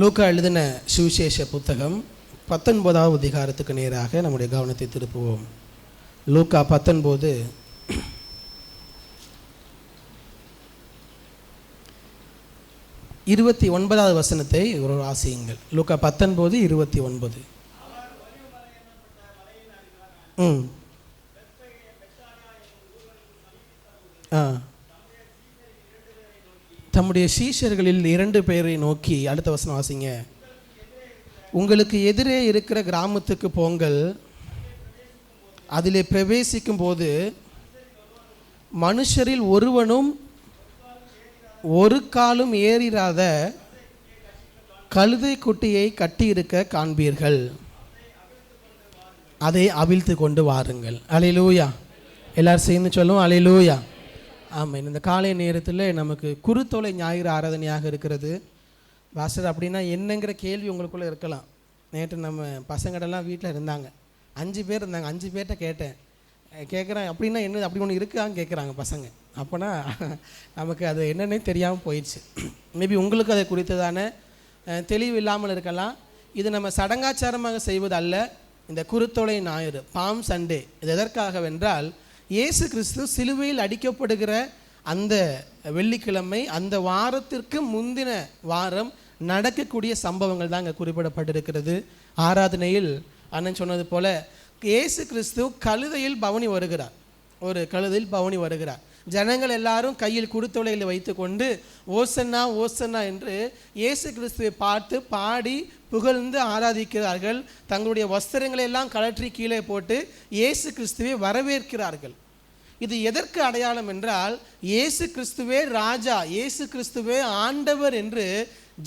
லூக்கா எழுதின சுவிசேஷ புத்தகம் 19வது அதிகாரத்துக்கு நேராக நம்முடைய கவனத்தை திருப்புவோம். லூக்கா 19 29வது வசனத்தை ஒரு வாசியுங்கள். லூக்கா 19:29. தம்முடைய சீஷர்களில் 2 பேரை நோக்கி, அடுத்த வசனம் வாசிங்க. உங்களுக்கு எதிரே இருக்கிற கிராமத்துக்கு போங்கள், அதிலே பிரவேசிக்கும் போது மனுஷரில் ஒருவனும் ஒரு காலும் ஏறிராத கழுதை குட்டியை கட்டியிருக்க காண்பீர்கள், அதை அவிழ்த்து கொண்டு வாருங்கள். அல்லேலூயா. எல்லாரும் சேர்ந்து சொல்லுவோம் அல்லேலூயா. ஆமாம், இந்த காலை நேரத்தில் நமக்கு குருத்தோலை ஞாயிறு ஆராதனையாக இருக்கிறது. பாஸ்டர் அப்படின்னா என்னங்கிற கேள்வி உங்களுக்குள்ளே இருக்கலாம். நேற்று நம்ம பசங்கடெல்லாம் வீட்டில் இருந்தாங்க, 5 பேர் இருந்தாங்க. 5 பேர்கிட்ட கேட்குறேன் அப்படின்னா என்ன, அப்படி ஒன்று இருக்கான்னு கேட்குறாங்க பசங்க. அப்போனா நமக்கு அது என்னன்னே தெரியாமல் போயிடுச்சு. மேபி உங்களுக்கு அதை குறித்ததான தெளிவு இல்லாமல் இருக்கலாம். இது நம்ம சடங்காச்சாரமாக செய்வது அல்ல. இந்த குருத்தோலை ஞாயிறு, பாம் சண்டே, இது எதற்காகவென்றால் இயேசு கிறிஸ்து சிலுவையில் அடிக்கப்படுகிற அந்த வெள்ளிக்கிழமை, அந்த வாரத்திற்கு முந்தின வாரம் நடக்கக்கூடிய சம்பவங்கள் தான் இங்கே குறிப்பிடப்பட்டிருக்கிறது. ஆராதனையில் அண்ணன் சொன்னது போல இயேசு கிறிஸ்து கழுதையில் பவனி வருகிறார். ஒரு கழுதையில் பவனி வருகிறார். ஜனங்கள் எல்லாரும் கையில் குருத்தோலையில் வைத்து கொண்டு ஓசன்னா ஓசன்னா என்று இயேசு கிறிஸ்துவை பார்த்து பாடி புகழ்ந்து ஆராதிக்கிறார்கள். தங்களுடைய வஸ்திரங்களை எல்லாம் கழற்றி கீழே போட்டு இயேசு கிறிஸ்துவை வரவேற்கிறார்கள். இது எதற்கு அடையாளம் என்றால், இயேசு கிறிஸ்துவே ராஜா, இயேசு கிறிஸ்துவே ஆண்டவர் என்று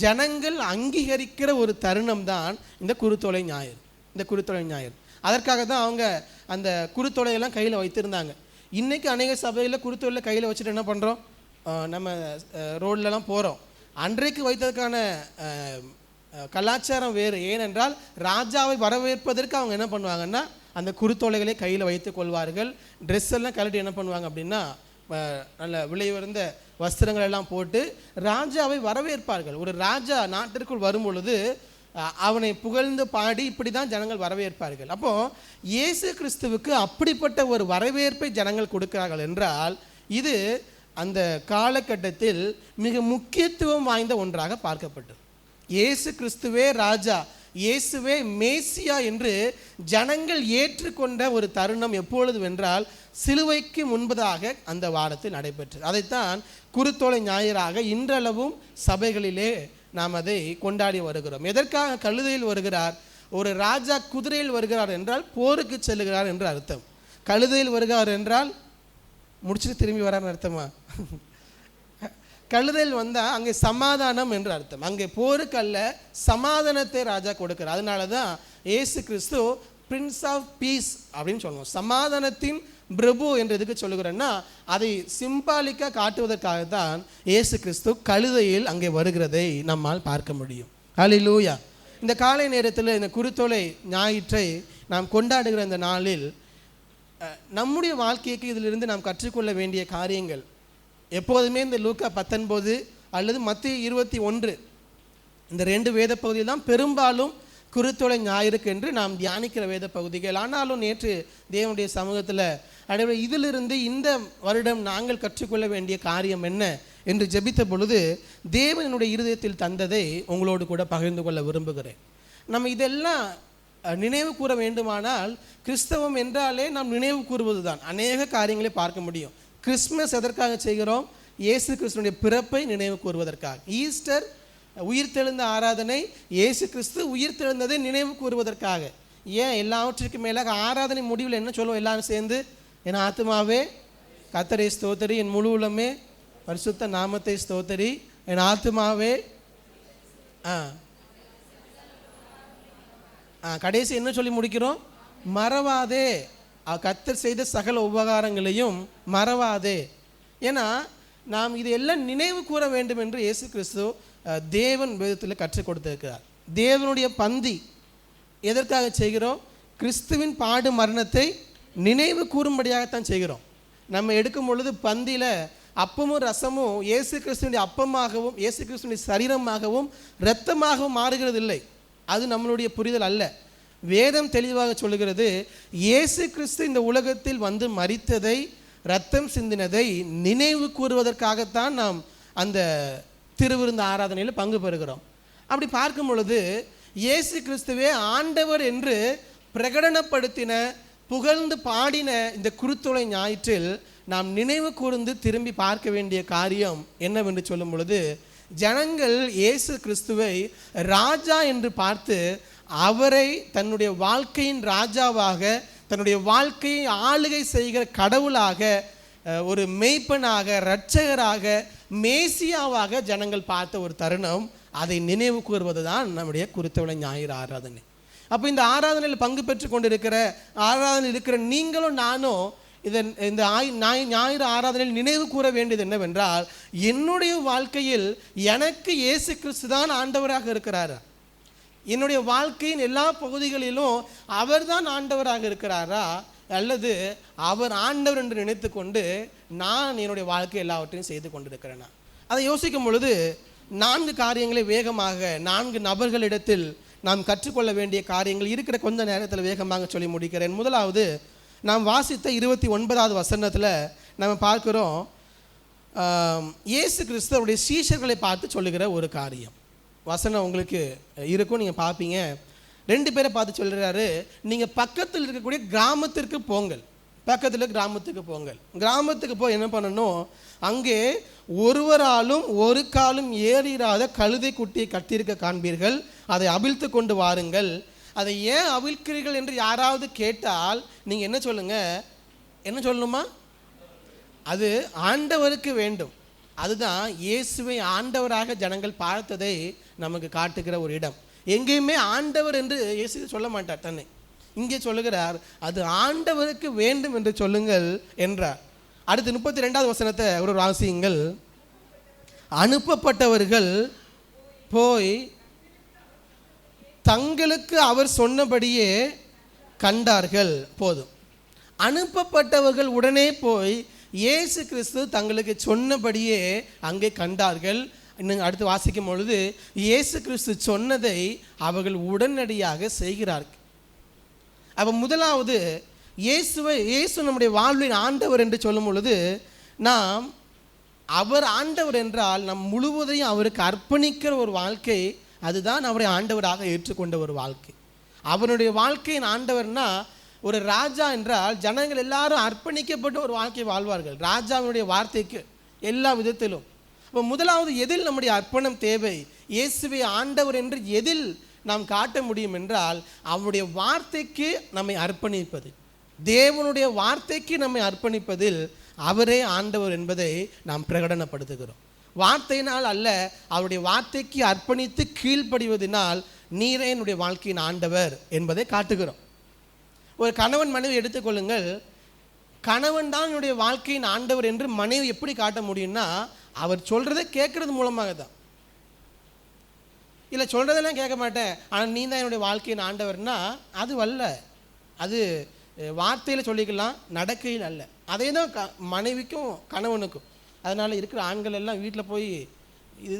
ஜனங்கள் அங்கீகரிக்கிற ஒரு தருணம் தான் இந்த குருத்தோலை ஞாயிறு. இந்த குருத்தோலை ஞாயிறு அதற்காக தான் அவங்க அந்த குருத்தோலையெல்லாம் கையில் வைத்திருந்தாங்க. இன்றைக்கி அநேக சபையில் குருத்தோலையில் கையில் வச்சுட்டு என்ன பண்ணுறோம், நம்ம ரோட்லலாம் போகிறோம். அன்றைக்கு வைத்ததுக்கான கலாச்சாரம் வேறு. ஏனென்றால் ராஜாவை வரவேற்பதற்கு அவங்க என்ன பண்ணுவாங்கன்னா அந்த குருத்தோலைகளை கையில் வைத்து கொள்வார்கள். ட்ரெஸ் எல்லாம் கழட்டி என்ன பண்ணுவாங்க அப்படின்னா நல்ல விலை உயர்ந்த வஸ்திரங்கள் எல்லாம் போட்டு ராஜாவை வரவேற்பார்கள். ஒரு ராஜா நாட்டிற்குள் வரும் பொழுது அவனை புகழ்ந்து பாடி இப்படி தான் ஜனங்கள் வரவேற்பார்கள். அப்போது இயேசு கிறிஸ்துவுக்கு அப்படிப்பட்ட ஒரு வரவேற்பை ஜனங்கள் கொடுக்கிறார்கள் என்றால், இது அந்த காலகட்டத்தில் மிக முக்கியத்துவம் வாய்ந்த ஒன்றாக பார்க்கப்பட்டது. இயேசு கிறிஸ்துவே ராஜா, இயேசுவே மேசியா என்று ஜனங்கள் ஏற்றுக்கொண்ட ஒரு தருணம் எப்பொழுது வென்றால் சிலுவைக்கு முன்பதாக அந்த வாரத்தில் நடைபெற்றது. அதைத்தான் குருத்தோலை ஞாயிறாக இன்றளவும் சபைகளிலே நாம் அதை கொண்டாடி வருகிறோம். எதற்காக கழுதையில் வருகிறார்? ஒரு ராஜா குதிரையில் வருகிறார் என்றால் போருக்கு செல்லுகிறார் என்று அர்த்தம். கழுதையில் வருகிறார் என்றால் முடிச்சுட்டு திரும்பி வரான்னு அர்த்தமா? கழுதையில் வந்தால் அங்கே சமாதானம் என்று அர்த்தம். அங்கே போருக்கு அல்ல, சமாதானத்தை ராஜா கொடுக்கிறார். அதனால தான் இயேசு கிறிஸ்து பிரின்ஸ் ஆஃப் பீஸ் அப்படின்னு சொல்லுவோம். சமாதானத்தின் பிரபு என்று எதுக்கு சொல்லுகிறேன்னா, அதை சிம்பாலிக்காக காட்டுவதற்காக தான் இயேசு கிறிஸ்து கழுதையில் அங்கே வருகிறதை நம்மால் பார்க்க முடியும். அல்லேலூயா. இந்த காலை நேரத்தில் இந்த குருத்தோலை ஞாயிற்றை நாம் கொண்டாடுகிற இந்த நாளில் நம்முடைய வாழ்க்கைக்கு இதிலிருந்து நாம் கற்றுக்கொள்ள வேண்டிய காரியங்கள் எப்போதுமே இந்த லூக்கா 19 அல்லது மத்தேயு 21 இந்த 2 வேத பகுதியில் தான் பெரும்பாலும் குருத்தோலை ஞாயிறுக்கு என்று நாம் தியானிக்கிற வேத பகுதிகள். ஆனாலும் நேற்று தேவனுடைய சமூகத்தில் அடைவ இதிலிருந்து இந்த வருடம் நாங்கள் கற்றுக்கொள்ள வேண்டிய காரியம் என்ன என்று ஜெபித்த பொழுது தேவனுடைய இருதயத்தில் தந்ததை உங்களோடு கூட பகிர்ந்து கொள்ள விரும்புகிறேன். நம்ம இதெல்லாம் நினைவு கூற வேண்டுமானால் கிறிஸ்தவம் என்றாலே நாம் நினைவு கூறுவது தான். அநேக காரியங்களை பார்க்க முடியும். கிறிஸ்மஸ் எதற்காக செய்கிறோம்? இயேசு கிறிஸ்துனுடைய பிறப்பை நினைவு கூறுவதற்காக. ஈஸ்டர் உயிர்த்தெழுந்த ஆராதனை, இயேசு கிறிஸ்து உயிர்த்தெழுந்ததை நினைவு கூறுவதற்காக. ஏன் எல்லாவற்றுக்கும் மேலாக ஆராதனை முடிவில் என்ன சொல்லுவோம் எல்லாரும் சேர்ந்து? என் ஆத்துமாவே கர்த்தரை ஸ்தோத்தரி, என் முழு உள்ளமே பரிசுத்த நாமத்தை ஸ்தோத்தரி, என் ஆத்துமாவே கடைசி என்ன சொல்லி முடிக்கிறோம்? மறவாதே கர்த்தர் செய்த சகல உபகாரங்களையும் மறவாதே. ஏன்னா நாம் இது எல்லாம் நினைவு கூற வேண்டும் என்று இயேசு கிறிஸ்து தேவன் வேதத்தில் கற்றுக் கொடுத்திருக்கிறார். தேவனுடைய பந்தி எதற்காக செய்கிறோம்? கிறிஸ்துவின் பாடு மரணத்தை நினைவு கூறும்படியாகத்தான் செய்கிறோம். நம்ம எடுக்கும் பொழுது பந்தியில் அப்பமும் ரசமும் இயேசு கிறிஸ்துவினுடைய அப்பமாகவும் இயேசு கிறிஸ்துவினுடைய சரீரமாகவும் இரத்தமாகவும் மாறுகிறது இல்லை. அது நம்மளுடைய புரிதல் அல்ல. வேதம் தெளிவாக சொல்லுகிறது, இயேசு கிறிஸ்து இந்த உலகத்தில் வந்து மரித்ததை, இரத்தம் சிந்தினதை நினைவு கூறுவதற்காகத்தான் நாம் அந்த திருவிருந்து ஆராதனையில் பங்கு பெறுகிறோம். அப்படி பார்க்கும் பொழுது இயேசு கிறிஸ்துவே ஆண்டவர் என்று பிரகடனப்படுத்தின, புகழ்ந்து பாடின இந்த குருத்தோலை ஞாயிற்றில் நாம் நினைவு கூர்ந்து திரும்பி பார்க்க வேண்டிய காரியம் என்னவென்று சொல்லும் பொழுது, ஜனங்கள் இயேசு கிறிஸ்துவை ராஜா என்று பார்த்து அவரை தன்னுடைய வாழ்க்கையின் ராஜாவாக, தன்னுடைய வாழ்க்கையை ஆளுகை செய்கிற கடவுளாக, ஒரு மெய்ப்பனாக, இரட்சகராக, மேசியாவாக ஜனங்கள் பார்த்த ஒரு தருணம். அதை நினைவு கூறுவது தான் நம்முடைய குருத்தோலை ஞாயிறு ஆராதனை. அப்போ இந்த ஆராதனையில் பங்கு பெற்று கொண்டிருக்கிற, ஆராதனையில் இருக்கிற நீங்களும் நானும் இந்த ஞாயிறு ஆராதனையில் நினைவு கூற வேண்டியது என்னவென்றால், என்னுடைய வாழ்க்கையில் எனக்கு இயேசு கிறிஸ்து தான் ஆண்டவராக இருக்கிறாரா? என்னுடைய வாழ்க்கையின் எல்லா பகுதிகளிலும் அவர் தான் ஆண்டவராக இருக்கிறாரா? அல்லது அவர் ஆண்டவர் என்று நினைத்து கொண்டு நான் என்னுடைய வாழ்க்கை எல்லாவற்றையும் செய்து கொண்டிருக்கிறேனா? அதை யோசிக்கும் பொழுது 4 காரியங்களை வேகமாக 4 நபர்களிடத்தில் நாம் கற்றுக்கொள்ள வேண்டிய காரியங்கள் இருக்கிற கொஞ்ச நேரத்தில் வேகமாக சொல்லி முடிக்கிறேன். முதலாவது, நாம் வாசித்த 29வது வசனத்தில் நம்ம பார்க்கிறோம், இயேசு கிறிஸ்து அவருடைய சீஷர்களை பார்த்து சொல்லுகிற ஒரு காரியம். வசனம் உங்களுக்கு இருக்கும், நீங்கள் பார்ப்பீங்க. 2 பேரை பார்த்து சொல்கிறாரு, நீங்கள் பக்கத்தில் இருக்கக்கூடிய கிராமத்திற்கு போங்கள். பக்கத்தில் கிராமத்துக்கு போங்கள். கிராமத்துக்கு போய் என்ன பண்ணணும், அங்கே ஒருவராலும் ஒரு காலும் ஏறிராத கழுதை குட்டியை கட்டியிருக்க காண்பீர்கள். அதை அவிழ்த்து கொண்டு வாருங்கள். அதை ஏன் அவிழ்க்கிறீர்கள் என்று யாராவது கேட்டால் நீங்கள் என்ன சொல்லுங்கள்? என்ன சொல்லணுமா? அது ஆண்டவருக்கு வேண்டும். அதுதான் இயேசுவை ஆண்டவராக ஜனங்கள் பார்த்ததை நமக்கு காட்டுகிற ஒரு இடம். எங்கேயுமே ஆண்டவர் என்று இயேசு சொல்ல மாட்டார் தன்னை. இங்கே சொல்லுகிறார், அது ஆண்டவருக்கு வேண்டும் என்று சொல்லுங்கள் என்றார். அடுத்து 32வது வசனத்தை ஒரு வாசியுங்கள். அனுப்பப்பட்டவர்கள் போய் தங்களுக்கு அவர் சொன்னபடியே கண்டார்கள். போதும். அனுப்பப்பட்டவர்கள் உடனே போய் இயேசு கிறிஸ்து தங்களுக்கு சொன்னபடியே அங்கே கண்டார்கள். இன்னும் அடுத்து வாசிக்கும் பொழுது, இயேசு கிறிஸ்து சொன்னதை அவர்கள் உடனடியாக செய்கிறார்கள். அப்போ முதலாவது, இயேசு நம்முடைய வாழ்வின் ஆண்டவர் என்று சொல்லும் பொழுது, நாம் அவர் ஆண்டவர் என்றால் நம் முழுவதையும் அவருக்கு அர்ப்பணிக்கிற ஒரு வாழ்க்கை, அதுதான் அவரை ஆண்டவராக ஏற்றுக்கொண்ட ஒரு வாழ்க்கை. அவருடைய வாழ்க்கையின் ஆண்டவர்னா, ஒரு ராஜா என்றால் ஜனங்கள் எல்லாரும் அர்ப்பணிக்கப்பட்ட ஒரு வாழ்க்கை வாழ்வார்கள் ராஜாவினுடைய வார்த்தைக்கு எல்லா விதத்திலும். இப்போ முதலாவது, எதில் நம்முடைய அர்ப்பணம் தேவை? இயேசுவை ஆண்டவர் என்று எதில் நாம் காட்ட முடியும் என்றால், அவருடைய வார்த்தைக்கு நம்மை அர்ப்பணிப்பது, தேவனுடைய வார்த்தைக்கு நம்மை அர்ப்பணிப்பதில் அவரே ஆண்டவர் என்பதை நாம் பிரகடனப்படுத்துகிறோம். வார்த்தையினால் அல்ல, அவருடைய வார்த்தைக்கு அர்ப்பணித்து கீழ்ப்படிவதனால் நீரே என்னுடைய வாழ்க்கையின் ஆண்டவர் என்பதை காட்டுகிறோம். ஒரு கணவன் மனைவி எடுத்துக்கொள்ளுங்கள். கணவன் தான் என்னுடைய வாழ்க்கையின் ஆண்டவர் என்று மனைவி எப்படி காட்ட முடியும்னா, அவர் சொல்கிறத கேட்கறது மூலமாக தான். இல்லை சொல்கிறதெல்லாம் கேட்க மாட்டேன், ஆனால் நீ தான் என்னுடைய வாழ்க்கையின் ஆண்டவர்னா அது அல்ல. அது வார்த்தையில் சொல்லிக்கலாம், நடக்கையில் அல்ல. அதே தான் மனைவிக்கும் கணவனுக்கும். அதனால் இருக்கிற ஆண்கள் எல்லாம் வீட்டில் போய்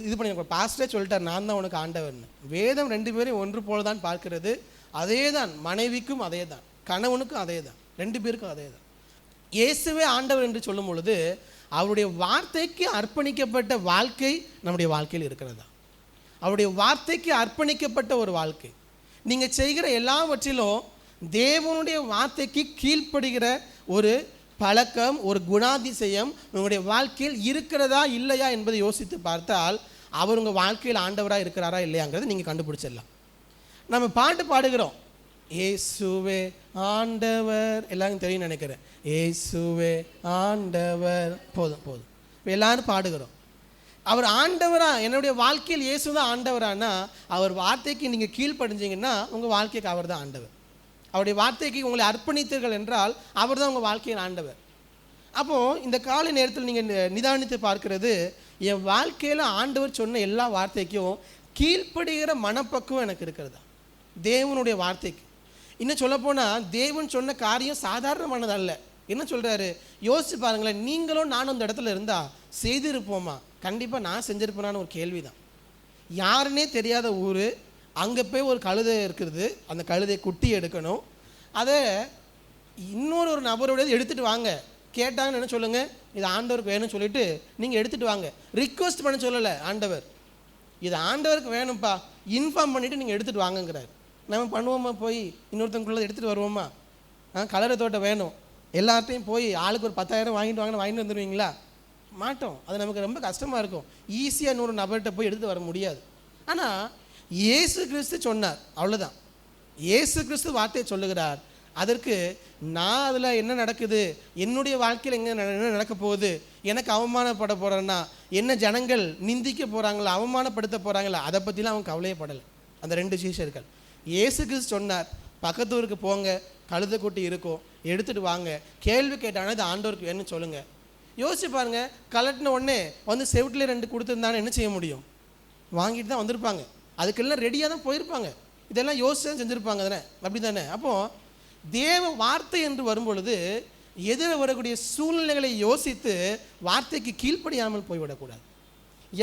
இது பண்ணி, பாஸ்டரே சொல்லிட்டார் நான் தான் உனக்கு ஆண்டவர்னு. வேதம் 2 பேரையும் ஒன்று போல தான் பார்க்கிறது. அதே தான் மனைவிக்கும், அதே தான் கணவனுக்கும், அதே தான் 2 பேருக்கும் அதே தான். இயேசுவே ஆண்டவர் என்று சொல்லும் பொழுது அவருடைய வார்த்தைக்கு அர்ப்பணிக்கப்பட்ட வாழ்க்கை நம்முடைய வாழ்க்கையில் இருக்கிறதா? அவருடைய வார்த்தைக்கு அர்ப்பணிக்கப்பட்ட ஒரு வாழ்க்கை. நீங்கள் செய்கிற எல்லாவற்றிலும் தேவனுடைய வார்த்தைக்கு கீழ்ப்படுகிற ஒரு பழக்கம், ஒரு குணாதிசயம் உங்களுடைய வாழ்க்கையில் இருக்கிறதா இல்லையா என்பதை யோசித்து பார்த்தால் அவர் உங்கள் வாழ்க்கையில் ஆண்டவராக இருக்கிறாரா இல்லையாங்கிறத நீங்கள் கண்டுபிடிச்சிடலாம். நம்ம பாட்டு பாடுகிறோம், இயேசுவே ஆண்டவர், எல்லாரும் தெரியும் நினைக்கிறேன். இயேசுவே ஆண்டவர், போதும் போதும், எல்லாரும் பாடுகிறோம். அவர் ஆண்டவரா? என்னுடைய வாழ்க்கையில் இயேசு தான் ஆண்டவரானா, அவர் வார்த்தைக்கு நீங்கள் கீழ்ப்படிஞ்சிங்கன்னா உங்கள் வாழ்க்கைக்கு அவர் தான் ஆண்டவர். அவருடைய வார்த்தைக்கு உங்களை அர்ப்பணித்தீர்கள் என்றால் அவர் தான் உங்கள் வாழ்க்கையின் ஆண்டவர். அப்போது இந்த காலை நேரத்தில் நீங்கள் நிதானித்து பார்க்கிறது, என் வாழ்க்கையில் ஆண்டவர் சொன்ன எல்லா வார்த்தைக்கும் கீழ்ப்படுகிற மனப்பக்குவம் எனக்கு இருக்கிறதா? தேவனுடைய வார்த்தைக்கு. இன்னும் சொல்லப்போனால் தேவன் சொன்ன காரியம் சாதாரணமானது அல்ல. என்ன சொல்கிறாரு யோசிச்சு பாருங்களேன். நீங்களும் நானும் அந்த இடத்துல இருந்தால் செய்திருப்போமா? கண்டிப்பாக நான் செஞ்சுருப்பேனான்னு ஒரு கேள்வி தான். யாருன்னே தெரியாத ஊர், அங்கே போய் ஒரு கழுதை இருக்கிறது, அந்த கழுதை குட்டி எடுக்கணும், அதை இன்னொரு நபரோட எடுத்துகிட்டு வாங்க கேட்டாங்கன்னு என்ன சொல்லுங்கள்? இது ஆண்டவருக்கு வேணும்னு சொல்லிவிட்டு நீங்கள் எடுத்துகிட்டு வாங்க. ரிக்வெஸ்ட் பண்ண சொல்லலை ஆண்டவர், இது ஆண்டவருக்கு வேணும்ப்பா, இன்ஃபார்ம் பண்ணிவிட்டு நீங்கள் எடுத்துகிட்டு வாங்கங்கிறார். நம்ம பண்ணுவோமா? போய் இன்னொருத்தவங்களுக்குள்ளே எடுத்துகிட்டு வருவோமா? கலரை தோட்டம் வேணும், எல்லாத்தையும் போய் ஆளுக்கு ஒரு 10,000 வாங்கிட்டு வந்துடுவீங்களா? மாட்டோம். அது நமக்கு ரொம்ப கஷ்டமாக இருக்கும். ஈஸியாக இன்னொரு நபர்கிட்ட போய் எடுத்துகிட்டு வர முடியாது. ஆனால் இயேசு கிறிஸ்து சொன்னார், அவ்வளோதான். இயேசு கிறிஸ்து வார்த்தையை சொல்லுகிறார். அதற்கு நான் அதில் என்ன நடக்குது, என்னுடைய வாழ்க்கையில் என்ன நடக்க போகுது, எனக்கு அவமானப்பட போகிறேன்னா, என்ன ஜனங்கள் நிந்திக்க போகிறாங்களா, அவமானப்படுத்த போகிறாங்களா, அதை பற்றிலாம் அவன் கவலையப்படலை. அந்த 2 சீஷர்கள் இயேசு கிறிஸ்து சொன்னார், பக்கத்து ஊருக்கு போங்க, கழுதை குட்டி இருக்கும், எடுத்துகிட்டு வாங்க, கேள்வி கேட்டாங்கன்னா இது ஆண்டவருக்கு வேணும்னு சொல்லுங்கள். யோசிச்சு பாருங்கள், கலட்டின உடனே வந்து செவிட்டில் 2 கொடுத்துருந்தானே என்ன செய்ய முடியும்? வாங்கிட்டு தான் வந்திருப்பாங்க. அதுக்கெல்லாம் ரெடியாக தான் போயிருப்பாங்க. இதெல்லாம் யோசிச்சு தான் செஞ்சுருப்பாங்க தானே, அப்படி தானே? அப்போது தேவ வார்த்தை என்று வரும்பொழுது எதிர வரக்கூடிய சூழ்நிலைகளை யோசித்து வார்த்தைக்கு கீழ்ப்படியாமல் போய்விடக்கூடாது.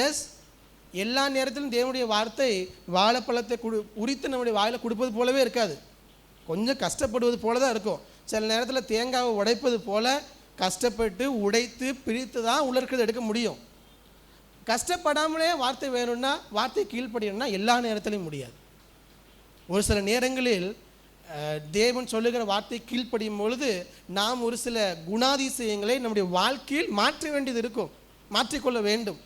எஸ், எல்லா நேரத்திலும் தேவனுடைய வார்த்தை வாழைப்பழத்தை உரித்து நம்முடைய வாயில் கொடுப்பது போலவே இருக்காது. கொஞ்சம் கஷ்டப்படுவது போல தான் இருக்கும். சில நேரத்தில் தேங்காவை உடைப்பது போல கஷ்டப்பட்டு உடைத்து பிரித்து தான் உள்ள இருக்கிறது எடுக்க முடியும். கஷ்டப்படாமலே வார்த்தை வேணும்னா, வார்த்தை கீழ்ப்படியணும்னா எல்லா நேரத்திலையும் முடியாது. ஒரு சில நேரங்களில் தேவன் சொல்லுகிற வார்த்தை கீழ்ப்படியும் பொழுது நாம் ஒரு சில குணாதிசயங்களை நம்முடைய வாழ்க்கையில் மாற்ற வேண்டியது இருக்கும், மாற்றிக்கொள்ள வேண்டும்.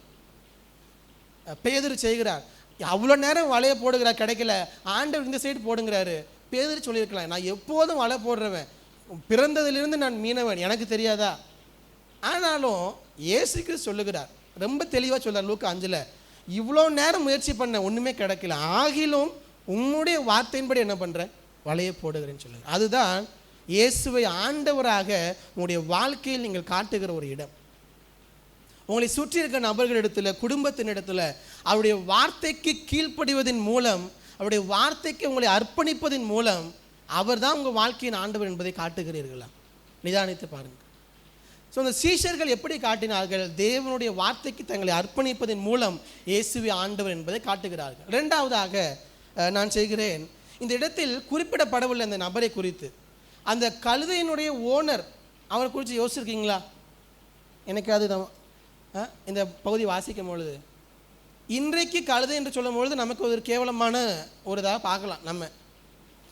பேதுரு செய்கிறார், அவ்வளோ நேரம் வலையை போடுகிறார், கிடைக்கல, ஆண்டவர் இந்த சைடு போடுங்கிறாரு. பேதுரு சொல்லியிருக்கலாம், நான் எப்போதும் வலை போடுறவன், பிறந்ததிலிருந்து நான் மீனவன், எனக்கு தெரியாதா? ஆனாலும் இயேசு கிறிஸ்து சொல்லுகிறார், ரொம்ப தெளிவாக சொல்கிறார் லூக்கா 5, இவ்வளோ நேரம் முயற்சி பண்ண ஒன்றுமே கிடைக்கல, ஆகிலும் உன்னுடைய வார்த்தையின்படி என்ன பண்ணுறேன், வலையை போடுகிறேன்னு சொல்லுங்கள். அதுதான் இயேசுவை ஆண்டவராக உங்களுடைய வாழ்க்கையில் நீங்கள் காட்டுகிற ஒரு இடம். உங்களை சுற்றி இருக்கிற நபர்களிடத்தில், குடும்பத்தினிடத்தில் அவருடைய வார்த்தைக்கு கீழ்ப்படிவதன் மூலம், அவருடைய வார்த்தைக்கு உங்களை அர்ப்பணிப்பதன் மூலம் அவர் தான் உங்கள் வாழ்க்கையின் ஆண்டவர் என்பதை காட்டுகிறீர்களா? நிதானித்து பாருங்கள். ஸோ அந்த சீஷர்கள் எப்படி காட்டினார்கள்? தேவனுடைய வார்த்தைக்கு தங்களை அர்ப்பணிப்பதன் மூலம் இயேசுவை ஆண்டவர் என்பதை காட்டுகிறார்கள். 2வதாக நான் செய்கிறேன், இந்த இடத்தில் குறிப்பிடப்படவில்லை அந்த நபரை குறித்து. அந்த கழுதையினுடைய ஓனர், அவரை குறித்து யோசிச்சிருக்கீங்களா? எனக்கு அது இந்த பகுதி வாசிக்கும் பொழுது, இன்றைக்கு கழுதை என்று சொல்லும் பொழுது நமக்கு ஒரு கேவலமான ஒரு இதாக பார்க்கலாம் நம்ம.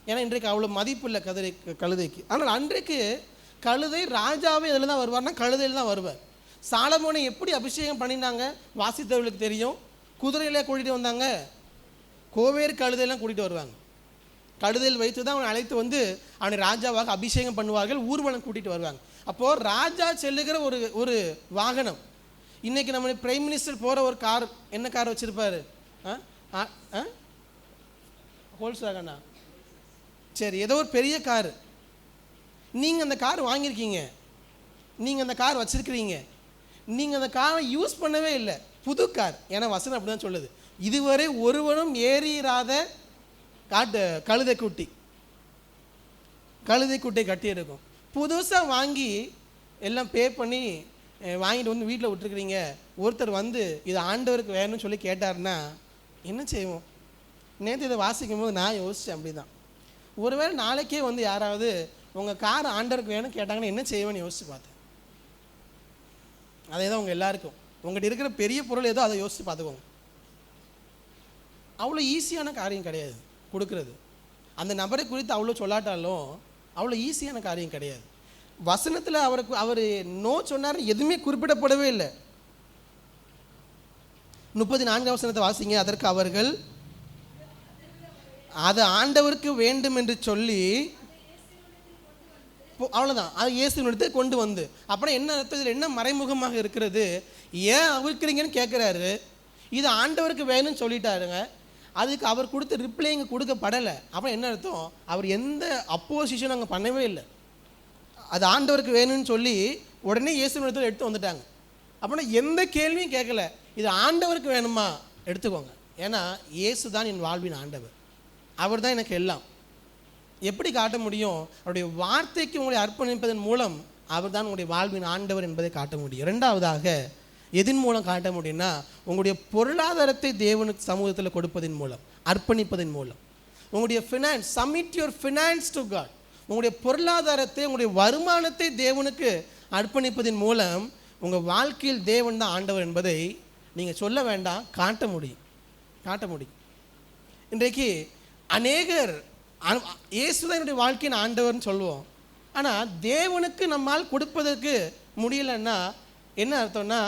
ஏன்னா இன்றைக்கு அவ்வளோ மதிப்பு இல்லை கழுதைக்கு. ஆனால் அன்றைக்கு கழுதை ராஜாவே இதில் தான் வருவார்னா கழுதையில் தான் வருவார். சாலமோனை எப்படி அபிஷேகம் பண்ணினாங்க வாசித்தவர்களுக்கு தெரியும். குதிரையிலே கூட்டிகிட்டு வந்தாங்க, கோவேறு கழுதையெல்லாம் கூட்டிகிட்டு வருவாங்க. கழுதையில் வைத்து தான் அவனை அழைத்து வந்து அவனை ராஜாவாக அபிஷேகம் பண்ணுவார்கள், ஊர்வலம் கூட்டிகிட்டு வருவாங்க. அப்போது ராஜா செல்லுகிற ஒரு வாகனம். இன்றைக்கி நம்ம பிரைம் மினிஸ்டர் போகிற ஒரு கார், என்ன கார் வச்சுருப்பார்? ஹோல்ஸ்வாகனா, சரி, ஏதோ ஒரு பெரிய காரு. நீங்கள் அந்த கார் வாங்கியிருக்கீங்க, நீங்கள் அந்த கார் வச்சுருக்கிறீங்க, நீங்கள் அந்த காரை யூஸ் பண்ணவே இல்லை, புது கார். ஏன்னா வசனம் அப்படி தான் சொல்லுது, இதுவரை ஒருவனும் ஏறிராத கழுதை குட்டை கட்டி இருக்கும். புதுசாக வாங்கி எல்லாம் பே பண்ணி வாங்கிட்டு வந்து வீட்டில் விட்டுருக்குறீங்க. ஒருத்தர் வந்து இது ஆண்டவருக்கு வேணும்னு சொல்லி கேட்டார்னா என்ன செய்வோம்? நேற்று இதை வாசிக்கும் போது நான் யோசித்தேன், அப்படி தான். ஒருவேளை நாளைக்கே வந்து யாராவது உங்கள் கார் ஆண்டவருக்கு வேணும்னு கேட்டாங்கன்னா என்ன செய்வேன்னு யோசித்து பார்த்தேன். அதே தான் உங்கள் எல்லாருக்கும், உங்கள்கிட்ட இருக்கிற பெரிய பொருள் ஏதோ அதை யோசித்து பார்த்துக்கோங்க. அவ்வளோ ஈஸியான காரியம் கிடையாது கொடுக்குறது. அந்த நபரை குறித்து அவ்வளோ சொல்லாட்டாலும் அவ்வளோ ஈஸியான காரியம் கிடையாது. வசனத்தில் அவர் நோ சொன்னார், எதுவுமே குறிப்பிடப்படவே இல்லை. 34 வசனத்தை வாசிங்க. அதற்கு அவர்கள் அது ஆண்டவருக்கு வேண்டும் என்று சொல்லி, அவ்வளோதான், அது இயேசுவினிடத்தை கொண்டு வந்து. அப்புறம் என்ன அர்த்தத்தில் என்ன மறைமுகமாக இருக்கிறது? ஏன் அவிழ்க்கிறீங்கன்னு கேட்குறாரு. இது ஆண்டவருக்கு வேணும்னு சொல்லிட்டாருங்க. அதுக்கு அவர் கொடுத்த ரிப்ளை இங்கே கொடுக்கப்படலை. அப்புறம் என்ன அர்த்தம்? அவர் எந்த அப்போசிஷன் அங்கே பண்ணவே இல்லை. அது ஆண்டவருக்கு வேணும்னு சொல்லி உடனே இயேசுவினிடத்தில் எடுத்து வந்துட்டாங்க. அப்படின்னா எந்த கேள்வியும் கேட்கல, இது ஆண்டவருக்கு வேணுமா எடுத்துக்கோங்க, ஏன்னா இயேசு தான் என் வாழ்வின் ஆண்டவர், அவர் தான் எனக்கு எல்லாம். எப்படி காட்ட முடியும்? அவருடைய வார்த்தைக்கு உங்களை அர்ப்பணிப்பதன் மூலம் அவர் தான் உங்களுடைய வாழ்வின் ஆண்டவர் என்பதை காட்ட முடியும். 2வதாக எதன் மூலம் காட்ட முடியும்னா உங்களுடைய பொருளாதாரத்தை தேவனுக்கு சமூகத்தில் கொடுப்பதன் மூலம், அர்ப்பணிப்பதன் மூலம். உங்களுடைய finance, submit your finance to God. உங்களுடைய பொருளாதாரத்தை, உங்களுடைய வருமானத்தை தேவனுக்கு அர்ப்பணிப்பதன் மூலம் உங்கள் வாழ்க்கையில் தேவன் தான் ஆண்டவர் என்பதை நீங்கள் சொல்ல வேண்டாம், காட்ட முடியும். இன்றைக்கு அநேகர் இயேசுதான் என்னுடைய வாழ்க்கையின் ஆண்டவர்னு சொல்லுவோம். ஆனால் தேவனுக்கு நம்மால் கொடுப்பதற்கு முடியலைன்னா என்ன அர்த்தம்னா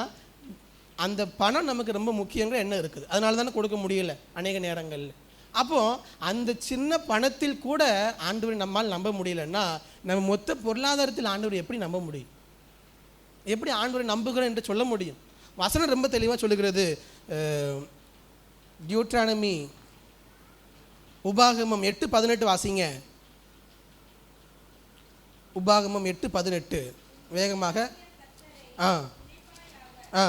அந்த பணம் நமக்கு ரொம்ப முக்கியங்கிற எண்ணம் இருக்குது, அதனால தானே கொடுக்க முடியல அநேக நேரங்களில். அப்போது அந்த சின்ன பணத்தில் கூட ஆண்டவரை நம்மால் நம்ப முடியலன்னா நம்ம மொத்த பொருளாதாரத்தில் ஆண்டவரை எப்படி நம்ப முடியும்? எப்படி ஆண்டவரை நம்புகிறோம் என்று சொல்ல முடியும்? வசனம் ரொம்ப தெளிவாக சொல்லுகிறது. டியூட்ரானமி, உபாகமம் 8:18 வாசிங்க. உபாகமம் 8:18 வேகமாக. ஆ ஆ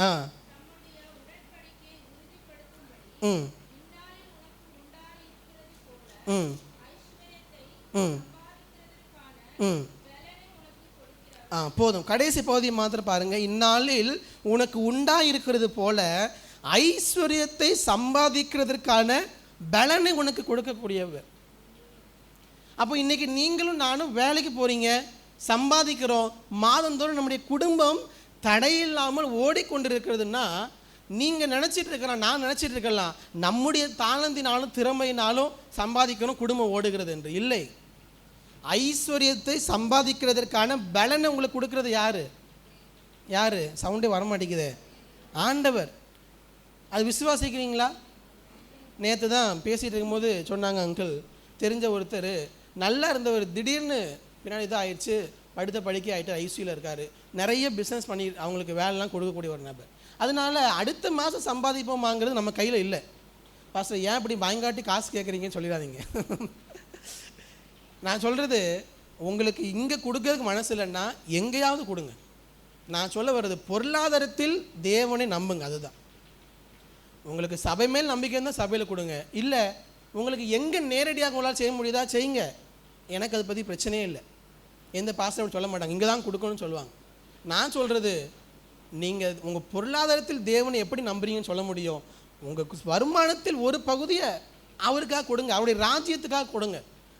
ஆ ம் ம் ம் ம் போதும். கடைசி பகுதியை மாத்திரம் பாருங்க. இந்நாளில் உனக்கு உண்டாயிருக்கிறது போல ஐஸ்வர்யத்தை சம்பாதிக்கிறதுக்கான பலனை உனக்கு கொடுக்கக்கூடியவர். அப்போ இன்னைக்கு நீங்களும் நானும் வேலைக்கு போறீங்க, சம்பாதிக்கிறோம், மாதந்தோறும் நம்முடைய குடும்பம் தடையில்லாமல் ஓடிக்கொண்டிருக்கிறதுனா நீங்கள் நினச்சிட்டு இருக்கலாம், நான் நினச்சிட்டு இருக்கலாம் நம்முடைய தாளந்தினாலும் திறமையினாலும் சம்பாதிக்கணும் குடும்பம் ஓடுகிறது என்று. இல்லை, ஐஸ்வர்யத்தை சம்பாதிக்கிறதற்கான பலனை உங்களுக்கு கொடுக்கறது யாரு? சவுண்டே வரமாட்டேங்குது. ஆண்டவர். அது விசுவாசிக்கிறீங்களா? நேற்று தான் பேசிகிட்டு இருக்கும்போது சொன்னாங்க, அங்கிள் தெரிஞ்ச ஒருத்தர் நல்லா இருந்தவர் திடீர்னு பின்னாடி இதாக ஆயிடுச்சு, படுத்த படிக்க ஆகிட்டு ஐசியூவில் இருக்கார், நிறைய பிஸ்னஸ் பண்ணி அவங்களுக்கு வேலைலாம் கொடுக்கக்கூடிய ஒரு நபர். அதனால் அடுத்த மாதம் சம்பாதிப்போமாங்கிறது நம்ம கையில் இல்லை. பாஸ்டர் ஏன் இப்படி பயங்காட்டி காசு கேட்குறீங்கன்னு சொல்லிடாதீங்க. நான் சொல்கிறது, உங்களுக்கு இங்கே கொடுக்கறதுக்கு மனசு இல்லைன்னா எங்கேயாவது கொடுங்க. நான் சொல்ல வர்றது பொருளாதாரத்தில் தேவனை நம்புங்க. அதுதான் உங்களுக்கு சபை மேல் நம்பிக்கை இருந்தால் சபையில் கொடுங்க. இல்லை உங்களுக்கு எங்கே நேரடியாக உங்களால் செய்ய முடியுதா செய்யுங்க, எனக்கு அதை பற்றி பிரச்சனையே இல்லை. எந்த பாஸ்டரும் சொல்ல மாட்டாங்க இங்கே தான் கொடுக்கணும்னு சொல்லுவாங்க. நான் சொல்கிறது, நீங்கள் உங்கள் பொருளாதாரத்தில் தேவனை எப்படி நம்புறீங்கன்னு சொல்ல முடியும்? உங்கள் வருமானத்தில் ஒரு பகுதியை அவருக்காக கொடுங்க, அவருடைய ராஜ்யத்துக்காக கொடுங்க.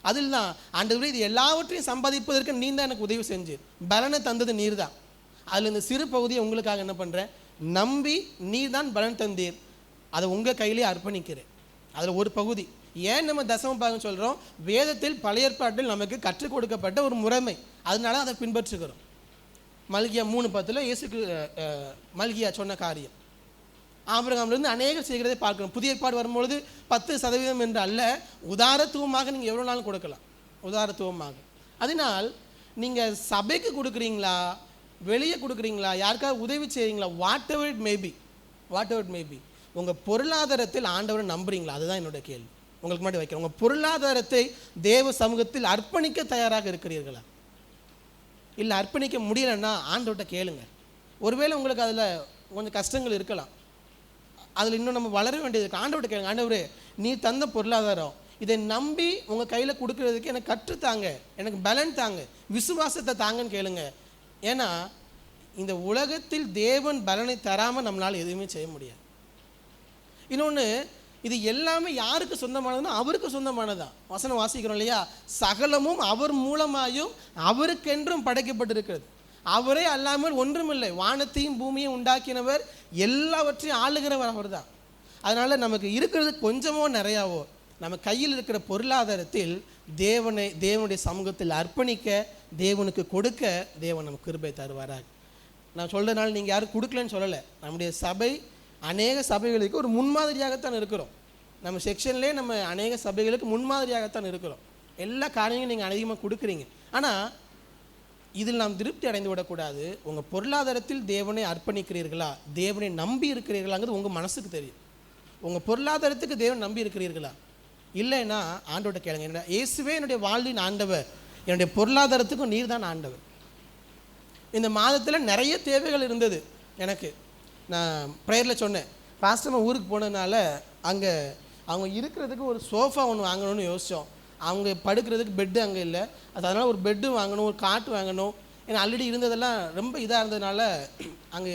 அதில் தான் ஆண்டவரே இது எல்லாவற்றையும் சம்பாதிப்பதற்கு நீ தான் எனக்கு உதவி செஞ்சு பலனை தந்தது நீர் தான். அதில் இந்த சிறு பகுதியை உங்களுக்காக என்ன பண்ணுறேன், நம்பி நீர் தான் பலன் தந்தீர், அதை உங்கள் கையிலே அர்ப்பணிக்கிறேன். அதில் ஒரு பகுதி. ஏன் நம்ம தசம பாகம் சொல்கிறோம்? வேதத்தில் பழைய ஏற்பாட்டில் நமக்கு கற்றுக் கொடுக்கப்பட்ட ஒரு முறைமை, அதனால அதை பின்பற்றுகிறோம். மல்கியா 3:10 இயேசுக்கு மல்கியா சொன்ன காரியம் ஆபிரகாமிலிருந்து அநேகர் செய்கிறதை பார்க்கணும். புதிய ஏற்பாடு வரும்பொழுது 10% என்று அல்ல, உதாரத்துவமாக நீங்கள் எவ்வளோ நாளும் கொடுக்கலாம், உதாரத்துவமாக. அதனால் நீங்கள் சபைக்கு கொடுக்குறீங்களா, வெளியே கொடுக்குறீங்களா, யாருக்காவது உதவி செய்கிறீங்களா, வாட் எவர் இட் மேபி, உங்கள் பொருளாதாரத்தில் ஆண்டவரை நம்புறீங்களா? அதுதான் என்னோட கேள்வி. உங்களுக்கு மட்டும் வைக்கிறேன், உங்கள் பொருளாதாரத்தை தேவ சமூகத்தில் அர்ப்பணிக்க தயாராக இருக்கிறீர்களா? இல்லை அர்ப்பணிக்க முடியலைன்னா ஆண்டவர்கிட்ட கேளுங்க. ஒருவேளை உங்களுக்கு அதில் கொஞ்சம் கஷ்டங்கள் இருக்கலாம், அதில் இன்னும் நம்ம வளர வேண்டியது இருக்குது. ஆண்டவர்கிட்ட கேளுங்க, ஆண்டவரே நீ தந்த பொருளாதாரம் இதை நம்பி உங்கள் கையில் கொடுக்கறதுக்கு எனக்கு கற்றுத்தாங்க, எனக்கு பலன் தாங்க, விசுவாசத்தை தாங்கன்னு கேளுங்க. ஏன்னா இந்த உலகத்தில் தேவன் பலனை தராமல் நம்மளால் எதுவுமே செய்ய முடியாது. இன்னொன்று, இது எல்லாமே யாருக்கு சொந்தமானதுன்னா அவருக்கு சொந்தமானதான். வசனம் வாசிக்கிறோம் இல்லையா, சகலமும் அவர் மூலமாயும் அவருக்கென்றும் படைக்கப்பட்டிருக்கிறது. அவரே அல்லாமல் ஒன்றுமில்லை, வானத்தையும் பூமியையும் உண்டாக்கினவர், எல்லாவற்றையும் ஆளுகிறவர் அவர் தான். அதனால் நமக்கு இருக்கிறது கொஞ்சமோ நிறையாவோ நம்ம கையில் இருக்கிற பொருளாதாரத்தில் தேவனுடைய சமூகத்தில் அர்ப்பணிக்க, தேவனுக்கு கொடுக்க தேவன் நமக்கு கிருபை தருவாராக. நான் சொல்கிறதுனால நீங்கள் யாரும் கொடுக்கலன்னு சொல்லலை. நம்முடைய சபை அநேக சபைகளுக்கு ஒரு முன்மாதிரியாகத்தான் இருக்கிறோம். நம்ம செக்ஷன்லேயே நம்ம அநேக சபைகளுக்கு முன்மாதிரியாகத்தான் இருக்கிறோம். எல்லா காரியங்களும் நீங்கள் அதிகமாக கொடுக்குறீங்க. ஆனால் இதில் நாம் திருப்தி அடைந்து விடக்கூடாது. உங்கள் பொருளாதாரத்தில் தேவனை அர்ப்பணிக்கிறீர்களா, தேவனை நம்பி இருக்கிறீர்களாங்கிறது உங்கள் மனசுக்கு தெரியும். உங்கள் பொருளாதாரத்துக்கு தேவன் நம்பி இருக்கிறீர்களா? இல்லைன்னா ஆண்டவர்கிட்ட கேளுங்க, என்ன இயேசுவே என்னுடைய வாழ்வின் ஆண்டவர், என்னுடைய பொருளாதாரத்துக்கும் நீர் தான் ஆண்டவர். இந்த மாதத்தில் நிறைய தேவைகள் இருந்தது எனக்கு. நான் ப்ரேயரில் சொன்னேன், பாஸ்டர் ஊருக்கு போனதுனால அங்கே அவங்க இருக்கிறதுக்கு ஒரு சோஃபா ஒன்று வாங்கணும்னு யோசித்தோம். அவங்க படுக்கிறதுக்கு பெட்டு அங்கே இல்லை, அதனால் ஒரு பெட்டு வாங்கணும், ஒரு காட்டு வாங்கணும். ஏன்னா ஆல்ரெடி இருந்ததெல்லாம் ரொம்ப இதாக இருந்ததுனால அங்கே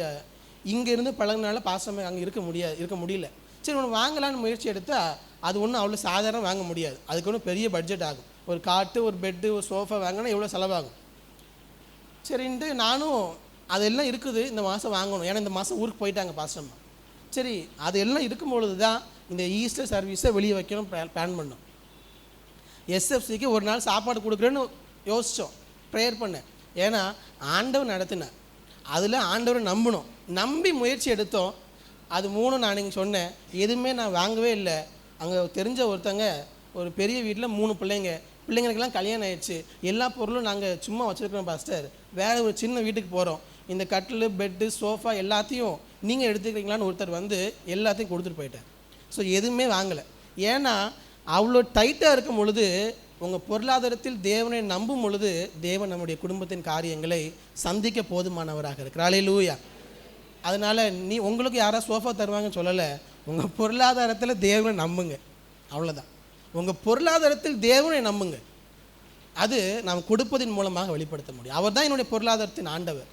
இங்கே இருந்து பழகினால பாசமாக அங்கே இருக்க முடியல. சரி ஒன்று வாங்கலான்னு முயற்சி எடுத்தால் அது ஒன்றும் அவ்வளோ சாதாரணம் வாங்க முடியாது. அதுக்கு ஒன்றும் பெரிய பட்ஜெட் ஆகும். ஒரு காட்டு, ஒரு பெட்டு, ஒரு சோஃபா வாங்கினா எவ்வளோ செலவாகும். சரின்ட்டு நானும் அதெல்லாம் இருக்குது, இந்த மாதம் வாங்கணும். ஏன்னா இந்த மாதம் ஊருக்கு போயிட்டாங்க பாசமாக. சரி அதெல்லாம் இருக்கும் பொழுது தான் இந்த ஈஸ்டர் சர்வீஸை வெளியே வைக்கணும் பிளான் பண்ணோம். எஸ்எஃப்சிக்கு ஒரு நாள் சாப்பாடு கொடுக்குறேன்னு யோசித்தோம், ப்ரேயர் பண்ணேன். ஏன்னா ஆண்டவர் நடத்தினேன், அதில் ஆண்டவரை நம்பி முயற்சி எடுத்தோம். அது 3 நான் நீங்கள் சொன்னேன், எதுவுமே நான் வாங்கவே இல்லை. அங்கே தெரிஞ்ச ஒருத்தங்க ஒரு பெரிய வீட்டில் 3 பிள்ளைங்களுக்கெல்லாம் கல்யாணம் ஆயிடுச்சு. எல்லா பொருளும் நாங்கள் சும்மா வச்சுருக்கோம் பாஸ்டர், வேறு ஒரு சின்ன வீட்டுக்கு போகிறோம், இந்த கட்டில், பெட்டு, சோஃபா எல்லாத்தையும் நீங்கள் எடுத்துக்கிறீங்களான்னு ஒருத்தர் வந்து எல்லாத்தையும் கொடுத்துட்டு போயிட்டார். ஸோ எதுவுமே வாங்கலை. ஏன்னா அவ்வளோ டைட்டாக இருக்கும் பொழுது, உங்கள் பொருளாதாரத்தில் தேவனை நம்பும் பொழுது தேவன் நம்முடைய குடும்பத்தின் காரியங்களை சந்திக்க போதுமானவராக இருக்கிறார். அல்லேலூயா. அதனால் உங்களுக்கு யாராவது சோஃபா தருவாங்கன்னு சொல்லலை, உங்கள் பொருளாதாரத்தில் தேவனை நம்புங்க, அவ்வளோதான். உங்கள் பொருளாதாரத்தில் தேவனை நம்புங்க, அது நாம் கொடுப்பதின் மூலமாக வெளிப்படுத்த முடியும். அவர் தான் என்னுடைய பொருளாதாரத்தின் ஆண்டவர்.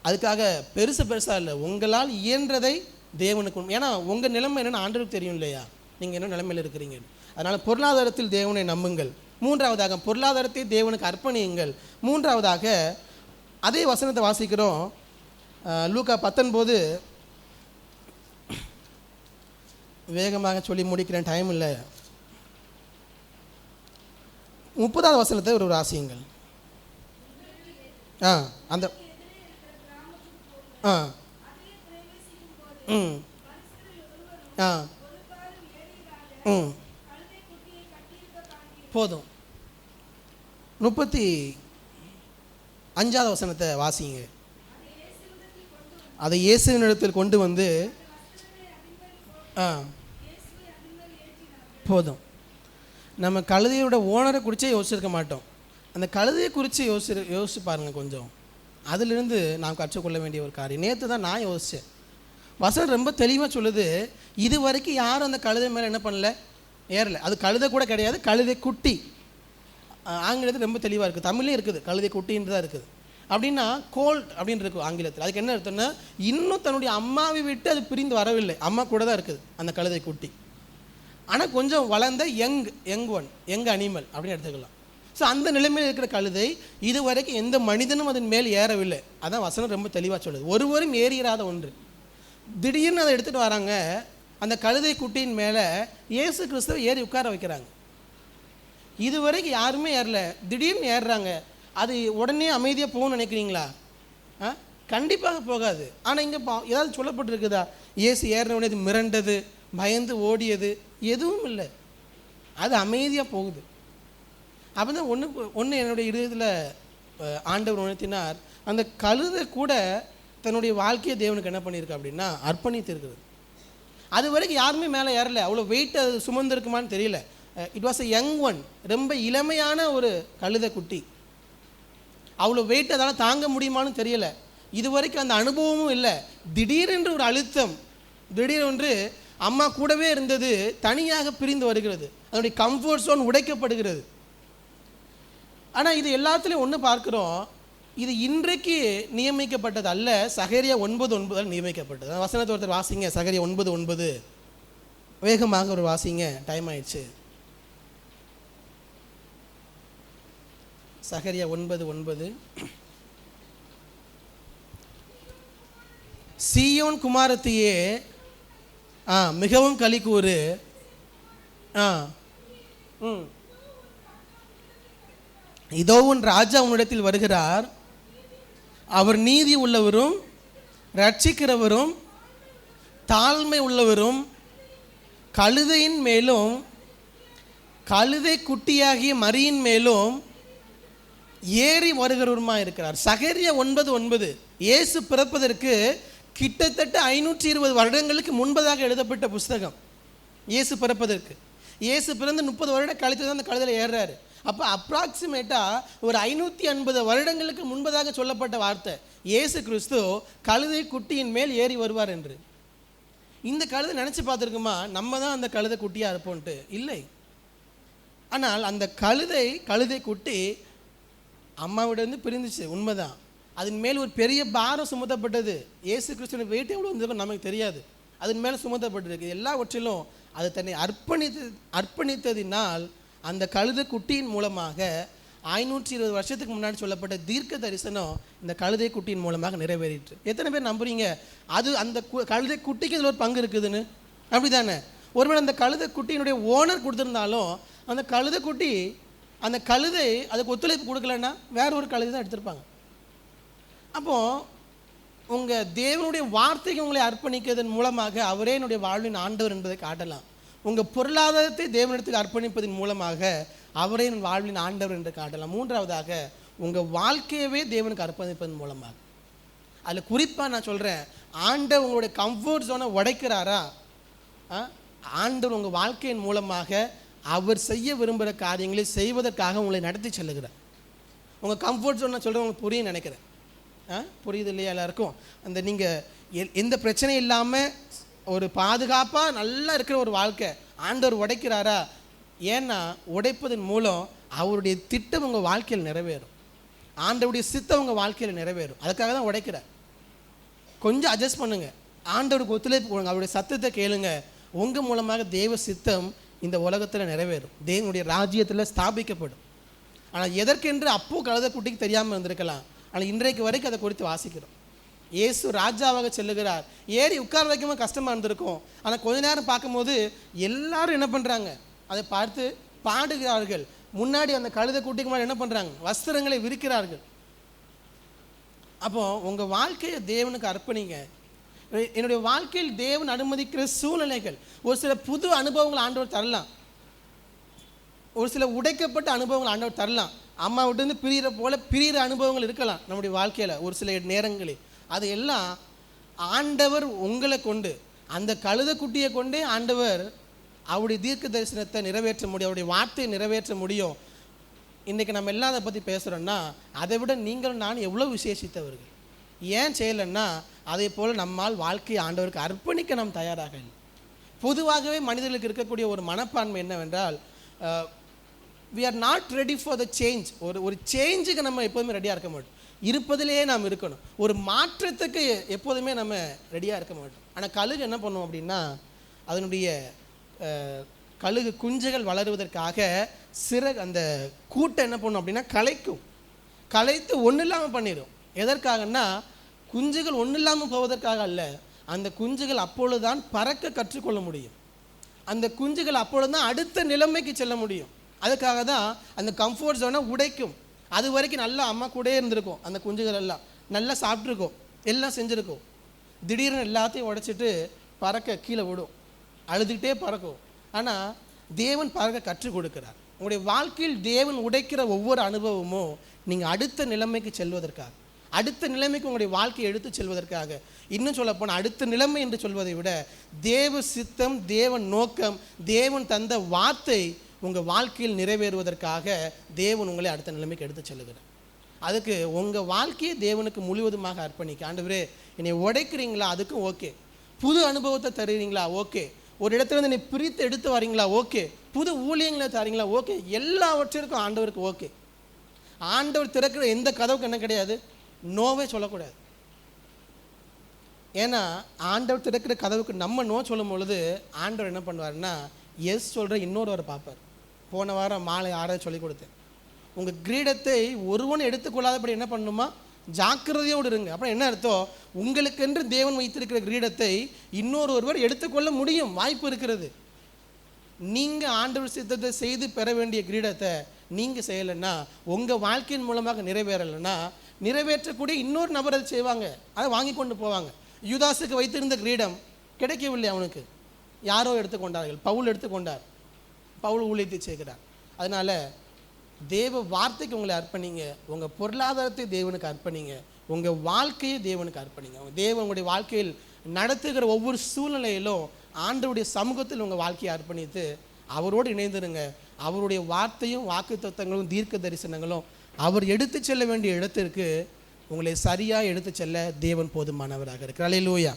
அதுக்காக பெருசாக இல்லை, உங்களால் இயன்றதை தேவனுக்கு. ஏன்னா உங்கள் நிலைமை என்னென்னு ஆண்டவருக்கு தெரியும் இல்லையா, நீங்கள் என்ன நிலைமையில் இருக்கிறீங்க. அதனால் பொருளாதாரத்தில் தேவனை நம்புங்கள். 3வதாக பொருளாதாரத்தை தேவனுக்கு அர்ப்பணியுங்கள். 3வதாக அதே வசனத்தை வாசிக்கிறோம், லூக்கா 19. வேகமாக சொல்லி முடிக்கிறேன், டைம் இல்லை. 30வது வசனத்தை ஒரு வாசியுங்கள். அந்த போதும். 35வது வசனத்தை வாசிங்க. அதை இயேசுவினிடத்தில் கொண்டு வந்து போதும். நம்ம கழுதையோட ஓனரை குறித்தே யோசிச்சிருக்க மாட்டோம், அந்த கழுதையை குறித்து யோசிச்சு பாருங்கள் கொஞ்சம். அதிலிருந்து நாம் கற்றுக்கொள்ள வேண்டிய ஒரு காரியம். நேற்று தான் நான் யோசித்தேன், வசனம் ரொம்ப தெளிவாக சொல்லுது, இது வரைக்கும் யாரும் அந்த கழுதை மேலே என்ன பண்ணல, ஏறலை. அது கழுதை கூட கிடையாது, கழுதை குட்டி. ஆங்கிலத்தில் ரொம்ப தெளிவாக இருக்குது, தமிழ்லேயும் இருக்குது, கழுதை குட்டின்னு தான் இருக்குது. அப்படின்னா கோல்ட் அப்படின்னு இருக்கும் ஆங்கிலத்தில். அதுக்கு என்ன அர்த்தம்னா, இன்னும் தன்னுடைய அம்மாவை விட்டு அது பிரிந்து வரவில்லை, அம்மா கூட தான் இருக்குது அந்த கழுதை குட்டி. ஆனால் கொஞ்சம் வளர்ந்த யங் அனிமல் அப்படின்னு எடுத்துக்கலாம். ஸோ அந்த நிலைமையில் இருக்கிற கழுதை இது வரைக்கும் எந்த மனிதனும் அதன் மேல் ஏறவில்லை. அதான் வசனம் ரொம்ப தெளிவாக சொல்லுது, ஒருவரும் ஏறிராத ஒன்று. திடீர்னு அதை எடுத்துகிட்டு வராங்க, அந்த கழுதை குட்டியின் மேலே இயேசு கிறிஸ்துவை ஏறி உட்கார வைக்கிறாங்க. இது வரைக்கும் யாருமே ஏறல, திடீர்னு ஏறுறாங்க. அது உடனே அமைதியாக போகணும்னு நினைக்கிறீங்களா? கண்டிப்பாக போகாது. ஆனால் இங்கே ஏதாவது சொல்லப்பட்டிருக்குதா, இயேசு ஏறினவுடனே இது மிரண்டது, பயந்து ஓடியது, எதுவும் இல்லை. அது அமைதியாக போகுது. அப்போ தான் ஒன்று என்னுடைய இருதயத்தில் ஆண்டவர் உணர்த்தினார், அந்த கழுதை கூட தன்னுடைய வாழ்க்கையை தேவனுக்கு என்ன பண்ணியிருக்கு அப்படின்னா அர்ப்பணித்து இருக்குது. அது வரைக்கும் யாருமே மேலே ஏறலை, அவ்வளோ வெயிட் அது சுமந்துருக்குமான்னு தெரியல. It was a young one, ரொம்ப இளமையான ஒரு கழுதை குட்டி. அவ்வளோ வெயிட் அதனால் தாங்க முடியுமான்னு தெரியலை. இது வரைக்கும் அந்த அனுபவமும் இல்லை. திடீரென்று ஒரு அழுத்தம், திடீரென்று அம்மா கூடவே இருந்தது தனியாக பிரிந்து வருகிறது, அதனுடைய கம்ஃபர்ட் ஜோன் உடைக்கப்படுகிறது. ஆனால் இது எல்லாத்துலேயும் ஒன்று பார்க்குறோம், இது இன்றைக்கு நியமிக்கப்பட்டது அல்ல, சகரியா 9:9 நியமிக்கப்பட்டது. வசனத்தை ஒருத்தர் வாசிங்க, சகரியா 9:9. வேகமாக ஒரு வாசிங்க, டைம் ஆயிடுச்சு. சகரியா 9:9. சீயோன் குமாரத்தியே மிகவும் களி கூறு, இதோ உன் ராஜா உன்னிடத்தில் வருகிறார், அவர் நீதி உள்ளவரும் ரட்சிக்கிறவரும் தாழ்மை உள்ளவரும் கழுதையின் மேலும் கழுதை குட்டியாகிய மரியின் மேலும் ஏறி வருகிறவருமா இருக்கிறார். சகரியா 9:9 இயேசு பிறப்பதற்கு கிட்டத்தட்ட 520 வருடங்களுக்கு முன்பதாக எழுதப்பட்ட புஸ்தகம். இயேசு பிறப்பதற்கு, இயேசு பிறந்து 30 வருடம் கழித்து தான் அந்த கழுதையில் ஏறுறாரு. அப்போ அப்ராக்சிமேட்டாக ஒரு 550 வருடங்களுக்கு முன்பதாக சொல்லப்பட்ட வார்த்தை, இயேசு கிறிஸ்து கழுதை குட்டியின் மேல் ஏறி வருவார் என்று. இந்த கழுதை நினச்சி பார்த்துருக்குமா நம்ம தான் அந்த கழுதை குட்டியாக இருப்போன்ட்டு? இல்லை. ஆனால் அந்த கழுதை குட்டி அம்மாவிட பிரிந்துச்சு, உண்மைதான். அதன் மேல் ஒரு பெரிய பாரம் சுமத்தப்பட்டது. இயேசு கிறிஸ்துவின் வெயிட் எவ்வளோ இருந்திருக்கும் நமக்கு தெரியாது. அதன் மேலே சுமத்தப்பட்டிருக்கு. எல்லாவற்றிலும் அது தன்னை அர்ப்பணித்ததினால் அந்த கழுத குட்டியின் மூலமாக 520 வருஷத்துக்கு முன்னாடி சொல்லப்பட்ட தீர்க்க தரிசனம் இந்த கழுதை குட்டியின் மூலமாக நிறைவேறிட்டு. எத்தனை பேர் நம்புறீங்க அது அந்த கழுதை குட்டிக்கு இதில் ஒரு பங்கு இருக்குதுன்னு? அப்படி தானே? ஒருவேளை அந்த கழுதை குட்டியினுடைய ஓனர் கொடுத்துருந்தாலும் அந்த கழுதை குட்டி அந்த கழுதை அதுக்கு ஒத்துழைப்பு கொடுக்கலன்னா வேற ஒரு கழுதை தான் எடுத்திருப்பாங்க. அப்போது உங்கள் தேவனுடைய வார்த்தைக்கு உங்களை அர்ப்பணிக்கிறதன் மூலமாக அவரே என்னுடைய வாழ்வின் ஆண்டவர் என்பதை காட்டலாம். உங்கள் பொருளாதாரத்தை தேவனிடத்துக்கு அர்ப்பணிப்பதன் மூலமாக அவரே என் வாழ்வின் ஆண்டவர் என்று காட்டலாம். மூன்றாவதாக உங்கள் வாழ்க்கையவே தேவனுக்கு அர்ப்பணிப்பதன் மூலமாக. அதில் குறிப்பாக நான் சொல்கிறேன், ஆண்டவர் உங்களுடைய கம்ஃபர்ட் ஜோனை உடைக்கிறாரா? ஆண்டவர் உங்கள் வாழ்க்கையின் மூலமாக அவர் செய்ய விரும்புகிற காரியங்களை செய்வதற்காக உங்களை நடத்தி செல்லுகிறார். உங்கள் கம்ஃபர்ட் ஜோன் நான் சொல்கிறேன், உங்களுக்கு புரியும் நினைக்கிறேன். புரியுது இல்லையா எல்லாருக்கும்? அந்த நீங்கள் எந்த பிரச்சனையும் இல்லாமல் ஒரு பாதுகாப்பாக நல்லா இருக்கிற ஒரு வாழ்க்கை ஆண்டவர் உடைக்கிறாரா? ஏன்னா உடைப்பதன் மூலம் அவருடைய திட்டம் உங்கள் வாழ்க்கையில் நிறைவேறும். ஆண்டவருடைய சித்தம் உங்கள் வாழ்க்கையில் நிறைவேறும். அதுக்காக தான் உடைக்கிறார். கொஞ்சம் அட்ஜஸ்ட் பண்ணுங்கள், ஆண்டவருக்கு ஒத்துழைப்பு கொடுங்க, அவருடைய சத்தத்தை கேளுங்க. உங்கள் மூலமாக தேவ சித்தம் இந்த உலகத்தில் நிறைவேறும், தேவனுடைய ராஜ்யத்தில் ஸ்தாபிக்கப்படும். ஆனால் எதற்கென்று அப்போ கழுத குட்டிக்கு தெரியாமல் இருந்திருக்கலாம். ஆனால் இன்றைக்கு வரைக்கும் அதை குறித்து வாசிக்கிறோம். இயேசு ராஜாவாக செல்லுகிறார். ஏறி உட்கார வைக்கும்போது கஷ்டமாக இருந்திருக்கும். ஆனால் கொஞ்ச நேரம் பார்க்கும்போது எல்லாரும் என்ன பண்ணுறாங்க, அதை பார்த்து பாடுகிறார்கள். முன்னாடி அந்த கழுத குட்டிக்கு மேலே என்ன பண்ணுறாங்க, வஸ்திரங்களை விரிக்கிறார்கள். அப்போ உங்கள் வாழ்க்கையை தேவனுக்கு அர்ப்பணிங்க. என்னுடைய வாழ்க்கையில் தேவன் அனுமதிக்கிற சூழ்நிலைகள், ஒரு சில புது அனுபவங்கள் ஆண்டவர் தரலாம், ஒரு சில உடைக்கப்பட்ட அனுபவங்கள் ஆண்டவர் தரலாம். அம்மா விட்டு பிரிகிற போல பிரிகிற அனுபவங்கள் இருக்கலாம் நம்முடைய வாழ்க்கையில் ஒரு சில நேரங்களில். அது எல்லாம் ஆண்டவர் உங்களை கொண்டு, அந்த கழுத குட்டியை கொண்டே ஆண்டவர் அவருடைய தீர்க்க தரிசனத்தை நிறைவேற்ற முடியும், அவருடைய வார்த்தையை நிறைவேற்ற முடியும். இன்றைக்கி நம்ம எல்லாம் அதை பற்றி பேசுகிறோன்னா அதை விட நீங்களும் நான் எவ்வளோ விசேஷித்தவர்கள். ஏன் செய்யலைன்னா அதே போல் நம்மால் வாழ்க்கையை ஆண்டவருக்கு அர்ப்பணிக்க நாம் தயாராக இல்லை. பொதுவாகவே மனிதர்களுக்கு இருக்கக்கூடிய ஒரு மனப்பான்மை என்னவென்றால், we are not ready for the change. ஒரு சேஞ்சுக்கு நம்ம எப்போதுமே ரெடியாக இருக்க மாட்டோம். இருப்பதிலேயே நாம் இருக்கணும். ஒரு மாற்றத்துக்கு எப்போதுமே நம்ம ரெடியாக இருக்க மாட்டோம். ஆனால் கழுகு என்ன பண்ணுவோம் அப்படின்னா, அதனுடைய கழுகு குஞ்சுகள் வளருவதற்காக அந்த கூட்டை என்ன பண்ணும் அப்படின்னா கலைத்து ஒன்றும் இல்லாமல் பண்ணிடும். எதற்காகன்னா குஞ்சுகள் ஒன்றும் இல்லாமல் போவதற்காக அல்ல, அந்த குஞ்சுகள் அப்பொழுதுதான் பறக்க கற்றுக்கொள்ள முடியும். அந்த குஞ்சுகள் அப்பொழுது தான் அடுத்த நிலைமைக்கு செல்ல முடியும். அதுக்காக தான் அந்த கம்ஃபர்ட் ஜோனை உடைக்கும். அது வரைக்கும் நல்லா அம்மா கூட இருந்திருக்கும், அந்த குஞ்சுகள் எல்லாம் நல்லா சாப்பிட்ருக்கோம், எல்லாம் செஞ்சுருக்கோம். திடீர்னு எல்லாத்தையும் உடைச்சிட்டு பறக்க கீழே விடும், அழுதுகிட்டே பறக்கும். ஆனால் தேவன் பறக்க கற்றுக் கொடுக்கிறார். உங்களுடைய வாழ்க்கையில் தேவன் உடைக்கிற ஒவ்வொரு அனுபவமும் நீங்கள் அடுத்த நிலைமைக்கு செல்வதற்காக, அடுத்த நிலைமைக்கு உங்களுடைய வாழ்க்கையை எடுத்து செல்வதற்காக. இன்னும் சொல்லப்போனால் அடுத்த நிலைமை என்று சொல்வதை விட தேவ சித்தம், தேவன் நோக்கம், தேவன் தந்த வார்த்தை உங்கள் வாழ்க்கையில் நிறைவேறுவதற்காக தேவன் உங்களை அடுத்த நிலைமைக்கு எடுத்து செல்லுகிறார். அதுக்கு உங்கள் வாழ்க்கையை தேவனுக்கு முழுவதுமாக அர்ப்பணிக்க. ஆண்டவரே என்னை உடைக்கிறீங்களா, அதுக்கும் ஓகே. புது அனுபவத்தை தருகிறீங்களா, ஓகே. ஒரு இடத்துல இருந்து என்னை பிரித்து எடுத்து வரீங்களா, ஓகே. புது ஊழியங்களை தரீங்களா, ஓகே. எல்லாவற்றிற்கும் ஆண்டவருக்கு ஓகே. ஆண்டவர் திறக்கிற எந்த கதவுக்கு என்ன கிடையாது, நோவே சொல்லக்கூடாது. ஏன்னா ஆண்டவர் திறக்கிற கதவுக்கு நம்ம நோ சொல்லும் பொழுது ஆண்டவர் என்ன பண்ணுவார்னா எஸ் சொல்கிற இன்னொருவரை பார்ப்பார். போன வாரம் மாலை 6 சொல்லிக் கொடுத்தேன், உங்கள் கிரீடத்தை ஒருவன் எடுத்துக்கொள்ளாதபடி என்ன பண்ணணுமா, ஜாக்கிரதையோடு இருங்க. அப்புறம் என்ன அர்த்தம், உங்களுக்கென்று தேவன் வைத்திருக்கிற கிரீடத்தை ஒருவர் எடுத்துக்கொள்ள முடியும், வாய்ப்பு இருக்கிறது. நீங்கள் ஆண்டவர் சித்தத்தை செய்து பெற வேண்டிய கிரீடத்தை நீங்கள் செய்யலைன்னா, உங்கள் வாழ்க்கையின் மூலமாக நிறைவேறலைன்னா, நிறைவேற்றக்கூடிய இன்னொரு நபர் அதை செய்வாங்க, அதை வாங்கி கொண்டு போவாங்க. யூதாசுக்கு வைத்திருந்த கிரீடம் கிடைக்கவில்லை, அவனுக்கு யாரோ எடுத்துக்கொண்டார்கள். பவுல் எடுத்துக்கொண்டார், பவுல் ஊழியத்தை செய்கிறார். அதனால் தேவ வார்த்தைக்கு உங்களை அர்ப்பணிங்க, உங்கள் பொருளாதாரத்தை தேவனுக்கு அர்ப்பணிங்க, உங்கள் வாழ்க்கையை தேவனுக்கு அர்ப்பணிங்க. தேவன் உங்களுடைய வாழ்க்கையில் நடத்துகிற ஒவ்வொரு சூழ்நிலையிலும் ஆண்டவருடைய சமூகத்தில் உங்கள் வாழ்க்கையை அர்ப்பணித்து அவரோடு இணைந்துருங்க. அவருடைய வார்த்தையும் வாக்குத்தத்தங்களும் தீர்க்க தரிசனங்களும் அவர் எடுத்து செல்ல வேண்டிய இடத்திற்கு உங்களை சரியாக எடுத்து செல்ல தேவன் போதுமானவராக இருக்கிறார். அல்லேலூயா.